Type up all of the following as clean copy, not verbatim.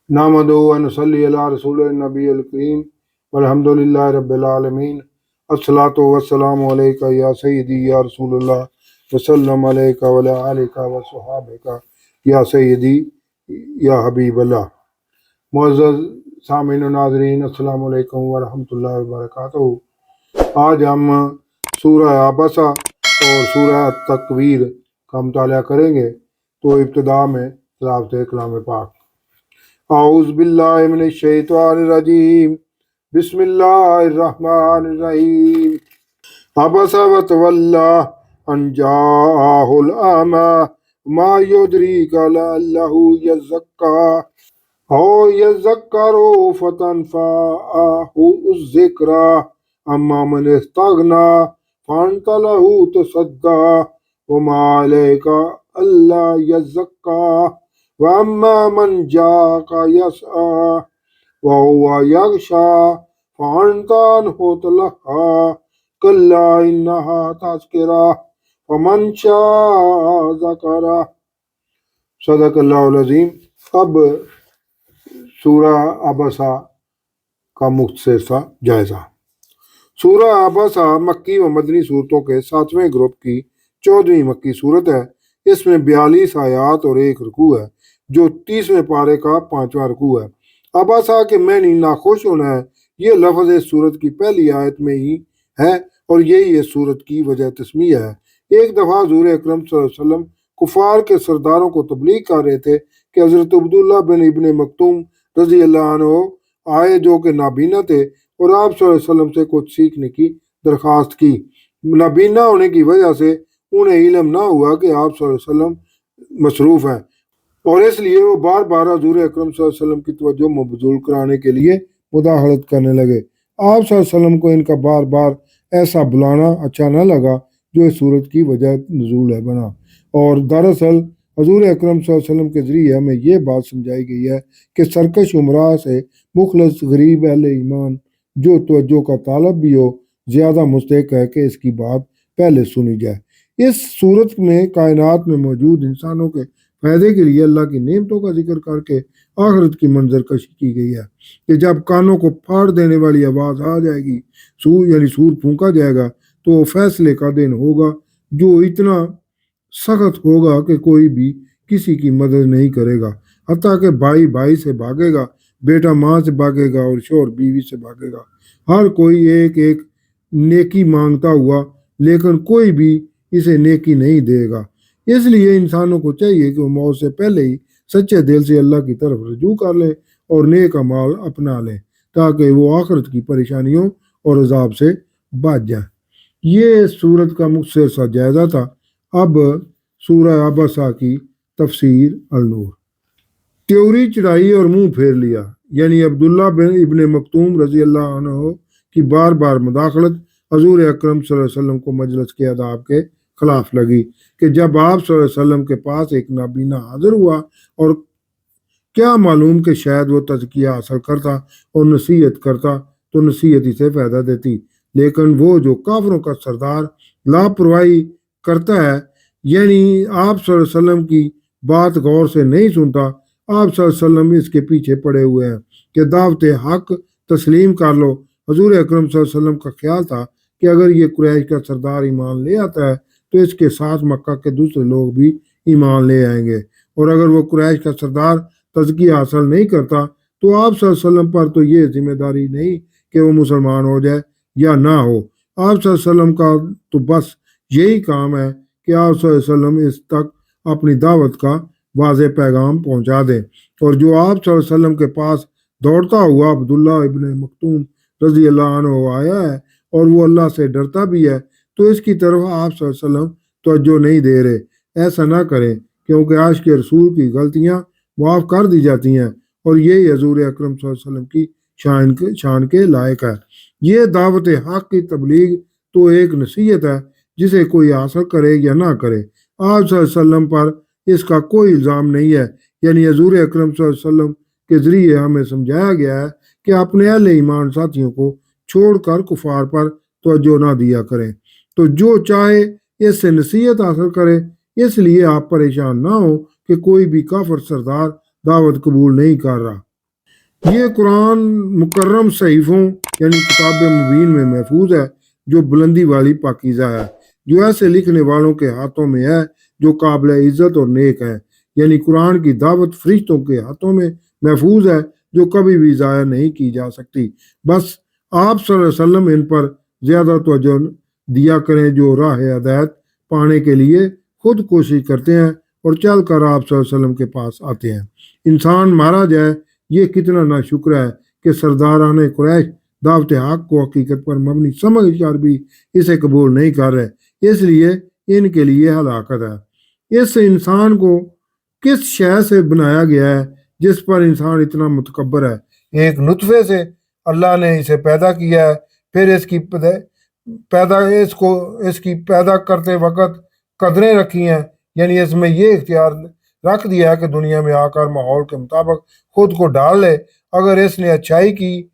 نحمدہ و نصلی علی رسول النبی الکریم والحمدللہ رب العالمین الصلاۃ والسلام علیکہ یا سیدی یا رسول اللہ وسلم علیکہ وعلی آلکہ وصحابکہ یا سیدی یا حبیب اللہ۔ معزز سامعین و ناظرین، السلام علیکم ورحمۃ اللہ وبرکاتہ۔ آج ہم سورہ عبسہ اور سورہ تکویر کا مطالعہ کریں گے۔ تو ابتدا میں تلاوت کلام پاک۔ اعوذ باللہ من الشیطان الرجیم، بسم اللہ الرحمن الرحیم۔ عبس وتولی ان جاءہ الاعمی ما یدریک لعلہ یزکی او یذکر فتنفعہ الذکری اما من استغنی فانت لہ تصدی وما علیک الا یزکی وَأَمَّا مَنْ جَاءَكَ يَسْعَىٰ وَهُوَ يَغْشَىٰ فَأَنْتَ عَنْهُ تَلَهَّىٰ كَلَّا إِنَّهَا تَذْكِرَةٌ فَمَنْ شَاءَ ذَكَرَهُ۔ صدق اللہ العظیم۔ اب سورہ عبسہ کا مختصر سا جائزہ۔ سورہ عبسہ مکی و مدنی صورتوں کے 7ویں گروپ کی 14ویں مکی صورت ہے۔ اس میں 42 آیات اور 1 رکوع ہے، جو 30ویں پارے کا 5واں رکوع ہے۔ عبسہ کے معنی ناخوش ہونا ہے۔ یہ لفظ اس سورت کی پہلی آیت میں ہی ہے اور یہی اس سورت کی وجہ تسمیہ ہے۔ ایک دفعہ حضور اکرم صلی اللہ علیہ وسلم کفار کے سرداروں کو تبلیغ کر رہے تھے کہ حضرت عبداللہ بن ابن مکتوم رضی اللہ عنہ آئے، جو کہ نابینا تھے، اور آپ صلی اللہ علیہ وسلم سے کچھ سیکھنے کی درخواست کی۔ نابینا ہونے کی وجہ سے انہیں علم نہ ہوا کہ آپ صلی اللہ علیہ وسلم مصروف ہیں، اور اس لیے وہ بار بار حضور اکرم صلی اللہ علیہ وسلم کی توجہ مبذول کرانے کے لیے مداخلت کرنے لگے۔ آپ صلی اللہ علیہ وسلم کو ان کا بار بار ایسا بلانا اچھا نہ لگا، جو اس صورت کی وجہ نزول ہے بنا۔ اور دراصل حضور اکرم صلی اللہ علیہ وسلم کے ذریعے ہمیں یہ بات سمجھائی گئی ہے کہ سرکش عمراء سے مخلص غریب اہل ایمان جو توجہ کا طالب بھی ہو، زیادہ مستحق ہے کہ اس کی بات پہلے سنی جائے۔ اس صورت میں کائنات میں موجود انسانوں کے فائدے کے لیے اللہ کی نعمتوں کا ذکر کر کے آخرت کی منظر کشی کی گئی ہے کہ جب کانوں کو پھاڑ دینے والی آواز آ جائے گی، سور پھونکا جائے گا، تو وہ فیصلے کا دن ہوگا جو اتنا سخت ہوگا کہ کوئی بھی کسی کی مدد نہیں کرے گا، حتیٰ کہ بھائی بھائی سے بھاگے گا، بیٹا ماں سے بھاگے گا اور شوہر بیوی سے بھاگے گا۔ ہر کوئی ایک ایک نیکی مانگتا ہوا، لیکن کوئی بھی اسے نیکی نہیں دے گا۔ اس لیے انسانوں کو چاہیے کہ وہ موت سے پہلے ہی سچے دل سے اللہ کی طرف رجوع کر لیں اور نیک اعمال اپنا لیں، تاکہ وہ آخرت کی پریشانیوں اور عذاب سے بچ جائیں۔ یہ سورت کا مختصر سا جائزہ تھا۔ اب سورہ عبسہ کی تفسیر النور۔ تیوری چڑھائی اور منہ پھیر لیا، یعنی عبداللہ بن ابن مکتوم رضی اللہ عنہ کی بار بار مداخلت حضور اکرم صلی اللہ علیہ وسلم کو مجلس کے آداب کے خلاف لگی کہ جب آپ صلی اللہ علیہ وسلم کے پاس ایک نابینا حاضر ہوا، اور کیا معلوم کہ شاید وہ تزکیہ حاصل کرتا اور نصیحت کرتا تو نصیحت اسے فائدہ دیتی، لیکن وہ جو کافروں کا سردار لاپرواہی کرتا ہے، یعنی آپ صلی اللہ علیہ وسلم کی بات غور سے نہیں سنتا۔ آپ صلی اللہ علیہ وسلم اس کے پیچھے پڑے ہوئے ہیں کہ دعوت حق تسلیم کر لو۔ حضور اکرم صلی اللہ علیہ وسلم کا خیال تھا کہ اگر یہ قریش کا سردار ایمان لے آتا ہے تو اس کے ساتھ مکہ کے دوسرے لوگ بھی ایمان لے آئیں گے، اور اگر وہ قریش کا سردار تزکیہ حاصل نہیں کرتا تو آپ صلی اللہ علیہ وسلم پر تو یہ ذمہ داری نہیں کہ وہ مسلمان ہو جائے یا نہ ہو۔ آپ صلی اللہ علیہ وسلم کا تو بس یہی کام ہے کہ آپ صلی اللہ علیہ وسلم اس تک اپنی دعوت کا واضح پیغام پہنچا دیں، اور جو آپ صلی اللہ علیہ وسلم کے پاس دوڑتا ہوا عبداللہ ابن مکتوم رضی اللہ عنہ آیا ہے اور وہ اللہ سے ڈرتا بھی ہے، تو اس کی طرف آپ صلی اللہ علیہ وسلم توجہ نہیں دے رہے۔ ایسا نہ کریں، کیونکہ عاشق رسول کی غلطیاں معاف کر دی جاتی ہیں، اور یہی حضور اکرم صلی اللہ علیہ وسلم کی شان کے لائق ہے۔ یہ دعوت حق کی تبلیغ تو ایک نصیحت ہے، جسے کوئی حاصل کرے یا نہ کرے۔ آپ صلی اللہ علیہ وسلم پر اس کا کوئی الزام نہیں ہے، یعنی حضور اکرم صلی اللہ علیہ وسلم کے ذریعے ہمیں سمجھایا گیا ہے کہ اپنے اہل ایمان ساتھیوں کو چھوڑ کر کفار پر توجہ نہ دیا کریں، تو جو چاہے اس سے نصیحت حاصل کرے۔ اس لیے آپ پریشان نہ ہو کہ کوئی بھی کافر سردار دعوت قبول نہیں کر رہا۔ یہ قرآن مکرم صحیفوں یعنی کتاب مبین میں محفوظ ہے جو بلندی والی پاکیزہ ہے، جو ایسے لکھنے والوں کے ہاتھوں میں ہے جو قابل عزت اور نیک ہے۔ یعنی قرآن کی دعوت فرشتوں کے ہاتھوں میں محفوظ ہے جو کبھی بھی ضائع نہیں کی جا سکتی۔ بس آپ صلی اللہ علیہ وسلم ان پر زیادہ توجہ دیا کریں جو راہ ہدایت پانے کے لیے خود کوشش کرتے ہیں اور چل کر آپ صلی اللہ علیہ وسلم کے پاس آتے ہیں۔ انسان مارا جائے، یہ کتنا ناشکر ہے کہ سرداران قریش دعوت حق کو حقیقت پر مبنی سمجھ کر بھی اسے قبول نہیں کر رہے، اس لیے ان کے لیے ہلاکت ہے۔ اس انسان کو کس شے سے بنایا گیا ہے جس پر انسان اتنا متکبر ہے؟ ایک نطفے سے اللہ نے اسے پیدا کیا ہے، پھر اس کی پیدا کرتے وقت قدریں رکھی ہیں، یعنی اس میں یہ اختیار رکھ دیا ہے کہ دنیا میں آ کر ماحول کے مطابق خود کو ڈال لے۔ اگر اس نے اچھائی کی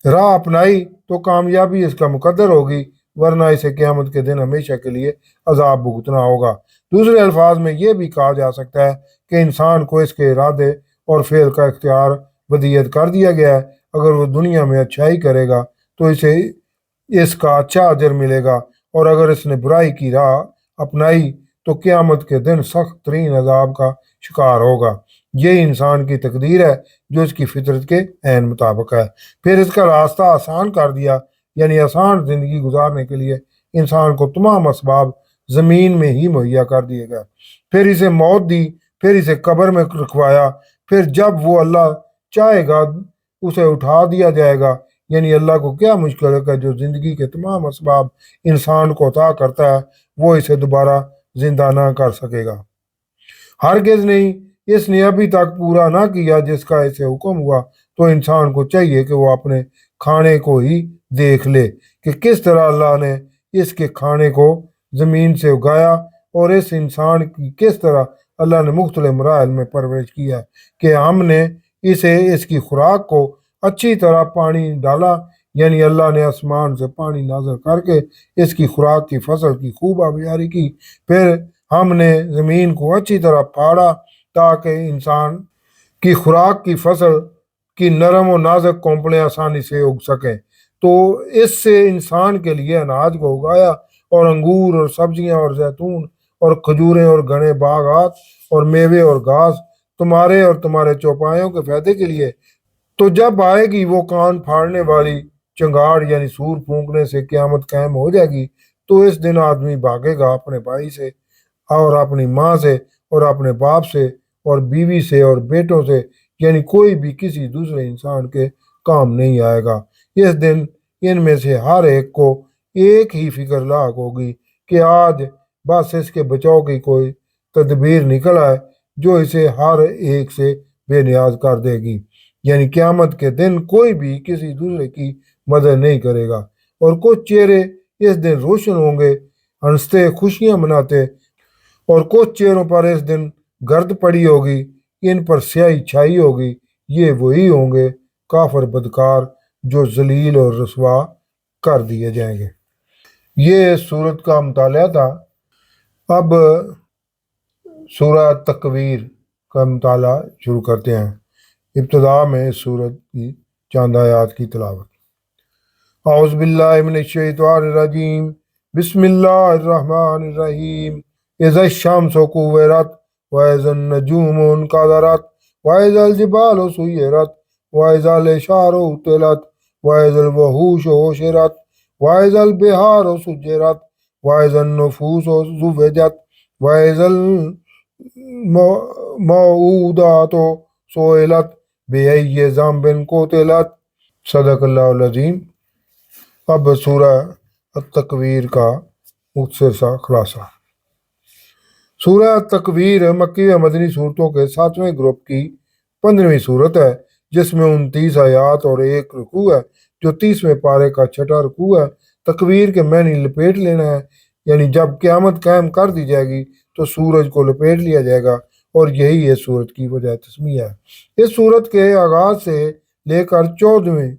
راہ اپنائی تو کامیابی اس کا مقدر ہوگی، ورنہ اسے قیامت کے دن ہمیشہ کے لیے عذاب بھگتنا ہوگا۔ دوسرے الفاظ میں یہ بھی کہا جا سکتا ہے کہ انسان کو اس کے ارادے اور فعل کا اختیار ودیت کر دیا گیا ہے۔ اگر وہ دنیا میں اچھائی کرے گا تو اسے اس کا اچھا اجر ملے گا، اور اگر اس نے برائی کی راہ اپنائی تو قیامت کے دن سخت ترین عذاب کا شکار ہوگا۔ یہ انسان کی تقدیر ہے جو اس کی فطرت کے عین مطابق ہے۔ پھر اس کا راستہ آسان کر دیا، یعنی آسان زندگی گزارنے کے لیے انسان کو تمام اسباب زمین میں ہی مہیا کر دیے گئے۔ پھر اسے موت دی، پھر اسے قبر میں رکھوایا، پھر جب وہ اللہ چاہے گا اسے اٹھا دیا جائے گا۔ یعنی اللہ کو کیا مشکل ہے کہ جو زندگی کے تمام اسباب انسان کو عطا کرتا ہے وہ اسے دوبارہ زندہ نہ کر سکے گا؟ ہرگز نہیں۔ اس نے ابھی تک پورا نہ کیا جس کا اسے حکم ہوا، تو انسان کو چاہیے کہ وہ اپنے کھانے کو ہی دیکھ لے کہ کس طرح اللہ نے اس کے کھانے کو زمین سے اگایا، اور اس انسان کی کس طرح اللہ نے مختلف مراحل میں پرورش کیا کہ ہم نے اسے اس کی خوراک کو اچھی طرح پانی ڈالا، یعنی اللہ نے آسمان سے پانی نازل کر کے اس کی خوراک کی فصل کی خوب آبیاری کی۔ پھر ہم نے زمین کو اچھی طرح پھاڑا تاکہ انسان کی خوراک کی فصل کی نرم و نازک کونپلیں آسانی سے اگ سکیں، تو اس سے انسان کے لیے اناج کو اگایا، اور انگور اور سبزیاں اور زیتون اور کھجوریں اور گھنے باغات اور میوے اور گھاس تمہارے اور تمہارے چوپایوں کے فائدے کے لیے۔ تو جب آئے گی وہ کان پھاڑنے والی چنگاڑ یعنی سور پھونکنے سے قیامت قائم ہو جائے گی، تو اس دن آدمی بھاگے گا اپنے بھائی سے اور اپنی ماں سے اور اپنے باپ سے اور بیوی سے اور بیٹوں سے، یعنی کوئی بھی کسی دوسرے انسان کے کام نہیں آئے گا۔ اس دن ان میں سے ہر ایک کو ایک ہی فکر لاحق ہوگی کہ آج بس اس کے بچاؤ کی کوئی تدبیر نکل آئے جو اسے ہر ایک سے بے نیاز کر دے گی۔ یعنی قیامت کے دن کوئی بھی کسی دوسرے کی مدد نہیں کرے گا، اور کچھ چہرے اس دن روشن ہوں گے، ہنستے خوشیاں مناتے، اور کچھ چہروں پر اس دن گرد پڑی ہوگی، ان پر سیاہی چھائی ہوگی۔ یہ وہی ہوں گے کافر بدکار جو ذلیل اور رسوا کر دیے جائیں گے۔ یہ سورت کا مطالعہ تھا۔ اب سورہ تکویر کا مطالعہ شروع کرتے ہیں۔ ابتدا میں سورت کی چند آیات کی تلاوت۔ اعوذ باللہ من الشیطان الرجیم، بسم اللہ الرحمن الرحیم۔ اذا الشمس کورت واذا النجوم انکدرت واذا الجبال سیرت واذا العشار عطلت واذا الوحوش حشرت واذا البحار سجرت واذا النفوس زوجت واذا الموءودات سئلت بأي ذنب قتلت۔ صدق اللہ العظیم۔ اب سورہ التکویر کا مختصر سا خلاصہ۔ سورہ التکویر مکی و مدنی صورتوں کے 7ویں گروپ کی 15ویں صورت ہے، جس میں 29 آیات اور ایک رکوع ہے، جو 30ویں پارے کا 6واں رکوع ہے۔ تکویر کے معنی لپیٹ لینا ہے، یعنی جب قیامت قائم کر دی جائے گی تو سورج کو لپیٹ لیا جائے گا، اور یہی اس سورت کی وجہ تسمیہ ہے۔ اس سورت کے آغاز سے لے کر 14ویں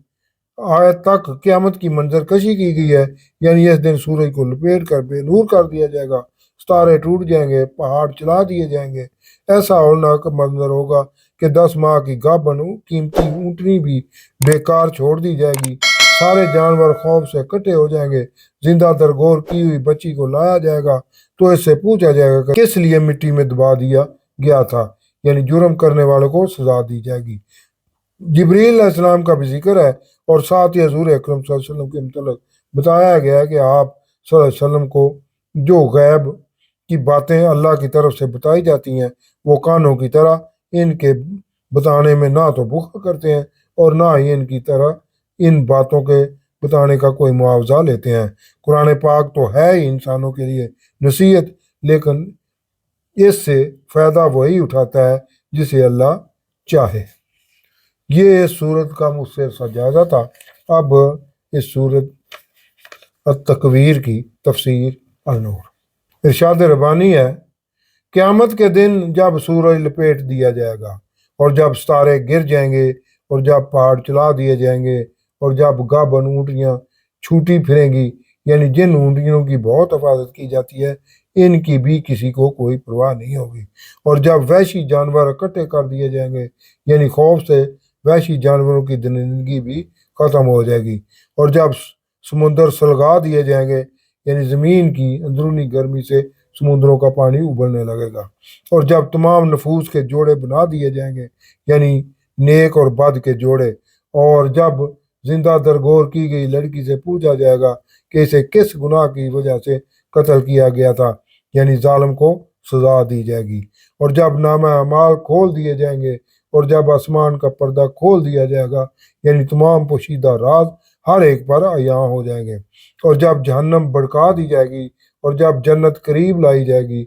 آیت تک قیامت کی منظر کشی کی گئی ہے، یعنی اس دن سورج کو لپیٹ کر بے نور کر دیا جائے گا، ستارے ٹوٹ جائیں گے، پہاڑ چلا دیے جائیں گے۔ ایسا ہولناک منظر ہوگا کہ 10 ماہ کی گابن قیمتی اونٹنی بھی بیکار چھوڑ دی جائے گی، سارے جانور خوف سے اکٹھے ہو جائیں گے، زندہ درگور کی ہوئی بچی کو لایا جائے گا تو اس سے پوچھا جائے گا کہ کس لیے مٹی میں دبا دیا گیا تھا، یعنی جرم کرنے والوں کو سزا دی جائے گی۔ جبریل علیہ السلام کا بھی ذکر ہے، اور ساتھ ہی حضور اکرم صلی اللہ علیہ وسلم کے متعلق بتایا گیا ہے کہ آپ صلی اللہ علیہ وسلم کو جو غیب کی باتیں اللہ کی طرف سے بتائی جاتی ہیں وہ کانوں کی طرح ان کے بتانے میں نہ تو بخل کرتے ہیں اور نہ ہی ان کی طرح ان باتوں کے بتانے کا کوئی معاوضہ لیتے ہیں۔ قرآن پاک تو ہے ہی انسانوں کے لیے نصیحت، لیکن اس سے فائدہ وہی اٹھاتا ہے جسے اللہ چاہے۔ یہ اس صورت کا مختصر جائزہ تھا۔ اب اس صورت التکویر کی تفسیر النور۔ ارشاد ربانی ہے، قیامت کے دن جب سورج لپیٹ دیا جائے گا اور جب ستارے گر جائیں گے اور جب پہاڑ چلا دیے جائیں گے اور جب گابن اونٹیاں چھوٹی پھریں گی، یعنی جن اونٹیوں کی بہت حفاظت کی جاتی ہے ان کی بھی کسی کو کوئی پرواہ نہیں ہوگی، اور جب وحشی جانور اکٹھے کر دیے جائیں گے، یعنی خوف سے وحشی جانوروں کی زندگی بھی ختم ہو جائے گی، اور جب سمندر سلگا دیے جائیں گے، یعنی زمین کی اندرونی گرمی سے سمندروں کا پانی ابلنے لگے گا، اور جب تمام نفوس کے جوڑے بنا دیے جائیں گے، یعنی نیک اور بد کے جوڑے، اور جب زندہ درگور کی گئی لڑکی سے پوچھا جائے گا کہ اسے کس گناہ کی وجہ سے قتل کیا گیا تھا، یعنی ظالم کو سزا دی جائے گی، اور جب نامہ اعمال کھول دیے جائیں گے، اور جب آسمان کا پردہ کھول دیا جائے گا، یعنی تمام پوشیدہ راز ہر ایک پر عیاں ہو جائیں گے، اور جب جہنم بھڑکا دی جائے گی اور جب جنت قریب لائی جائے گی،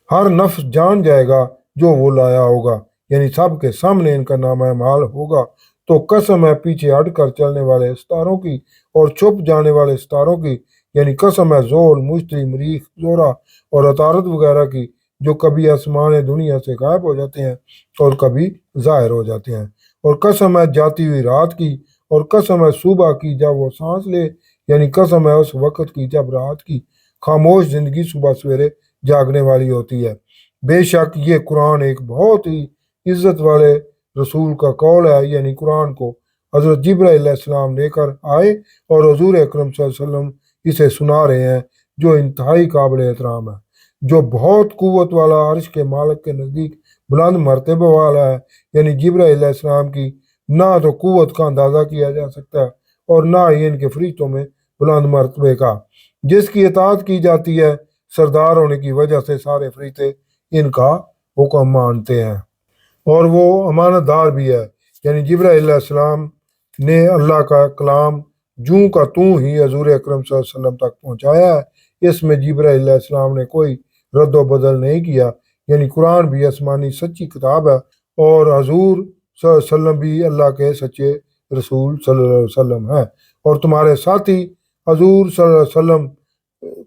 ہر نفس جان جائے گا جو وہ لایا ہوگا، یعنی سب کے سامنے ان کا نامہ اعمال ہوگا، تو قسم ہے پیچھے ہٹ کر چلنے والے ستاروں کی اور چھپ جانے والے ستاروں کی، یعنی قسم ہے زول، مشتری، مریخ، زورا اور عطارد وغیرہ کی، جو کبھی آسمان دنیا سے غائب ہو جاتے ہیں اور کبھی ظاہر ہو جاتے ہیں، اور قسم ہے جاتی ہوئی رات کی، اور قسم ہے صبح کی جب وہ سانس لے، یعنی قسم ہے اس وقت کی جب رات کی خاموش زندگی صبح سویرے جاگنے والی ہوتی ہے۔ بے شک یہ قرآن ایک بہت ہی عزت والے رسول کا قول ہے، یعنی قرآن کو حضرت جبرائیل علیہ السلام لے کر آئے اور حضور اکرم صلی اللہ علیہ وسلم اسے سنا رہے ہیں، جو انتہائی قابل احترام ہے، جو بہت قوت والا، عرش کے مالک کے نزدیک بلند مرتبہ والا ہے، یعنی جبرائیل علیہ السلام کی نہ تو قوت کا اندازہ کیا جا سکتا ہے اور نہ ہی ان کے فرشتوں میں بلند مرتبے کا، جس کی اطاعت کی جاتی ہے، سردار ہونے کی وجہ سے سارے فرشتے ان کا حکم مانتے ہیں، اور وہ امانت دار بھی ہے، یعنی جبرائیل علیہ السلام نے اللہ کا کلام جوں کا توں ہی حضور اکرم صلی اللہ علیہ وسلم تک پہنچایا ہے، اس میں جبرائیل علیہ السلام نے کوئی رد و بدل نہیں کیا، یعنی قرآن بھی آسمانی سچی کتاب ہے اور حضور صلی اللہ علیہ وسلم بھی اللہ کے سچے رسول صلی اللہ علیہ وسلم ہے، اور تمہارے ساتھی حضور صلی اللہ علیہ وسلم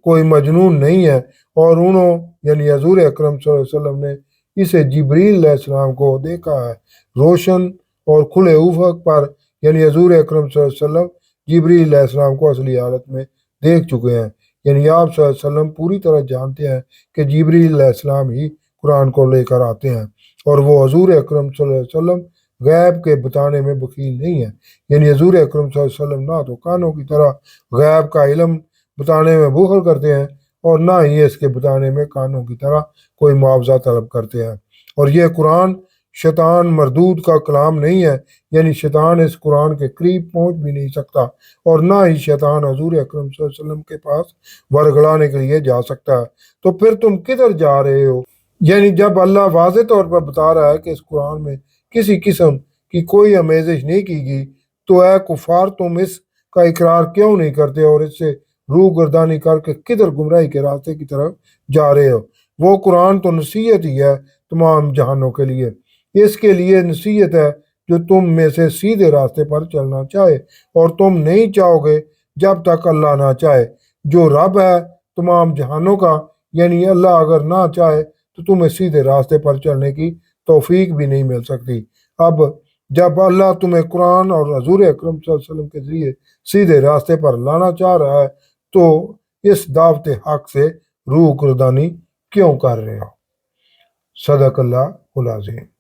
کوئی مجنون نہیں ہے، اور انہوں یعنی حضور اکرم صلی اللہ علیہ وسلم نے اسے جبریل علیہ السلام کو دیکھا ہے روشن اور کھلے افق پر، یعنی حضور اکرم صلی اللہ علیہ وسلم جبریل علیہ السلام کو اصلی حالت میں دیکھ چکے ہیں، یعنی آپ صلی اللہ علیہ وسلم پوری طرح جانتے ہیں کہ جبریل علیہ السلام ہی قرآن کو لے کر آتے ہیں، اور وہ حضور اکرم صلی اللہ علیہ وسلم غیب کے بتانے میں بخیل نہیں ہے، یعنی حضور اکرم صلی اللہ علیہ وسلم نہ تو کانوں کی طرح غیب کا علم بتانے میں بخل کرتے ہیں اور نہ ہی اس کے بتانے میں کانوں کی طرح کوئی معاوضہ طلب کرتے ہیں، اور یہ قرآن شیطان مردود کا کلام نہیں ہے، یعنی شیطان اس قرآن کے قریب پہنچ بھی نہیں سکتا، اور نہ ہی شیطان حضور اکرم صلی اللہ علیہ وسلم کے پاس ورگلانے کے لیے جا سکتا ہے، تو پھر تم کدھر جا رہے ہو؟ یعنی جب اللہ واضح طور پر بتا رہا ہے کہ اس قرآن میں کسی قسم کی کوئی آمیزش نہیں کی گئی، تو اے کفار تم اس کا اقرار کیوں نہیں کرتے اور اس سے روح گردانی کر کے کدھر گمراہی کے راستے کی طرف جا رہے ہو؟ وہ قرآن تو نصیحت ہی ہے تمام جہانوں کے لیے، اس کے لیے نصیحت ہے جو تم میں سے سیدھے راستے پر چلنا چاہے، اور تم نہیں چاہو گے جب تک اللہ نہ چاہے، جو رب ہے تمام جہانوں کا، یعنی اللہ اگر نہ چاہے تو تمہیں سیدھے راستے پر چلنے کی توفیق بھی نہیں مل سکتی۔ اب جب اللہ تمہیں قرآن اور حضور اکرم صلی اللہ علیہ وسلم کے ذریعے سیدھے راستے پر لانا چاہ رہا ہے تو اس دعوت حق سے روح گردانی کیوں کر رہے ہو؟ صدق اللہ العظیم۔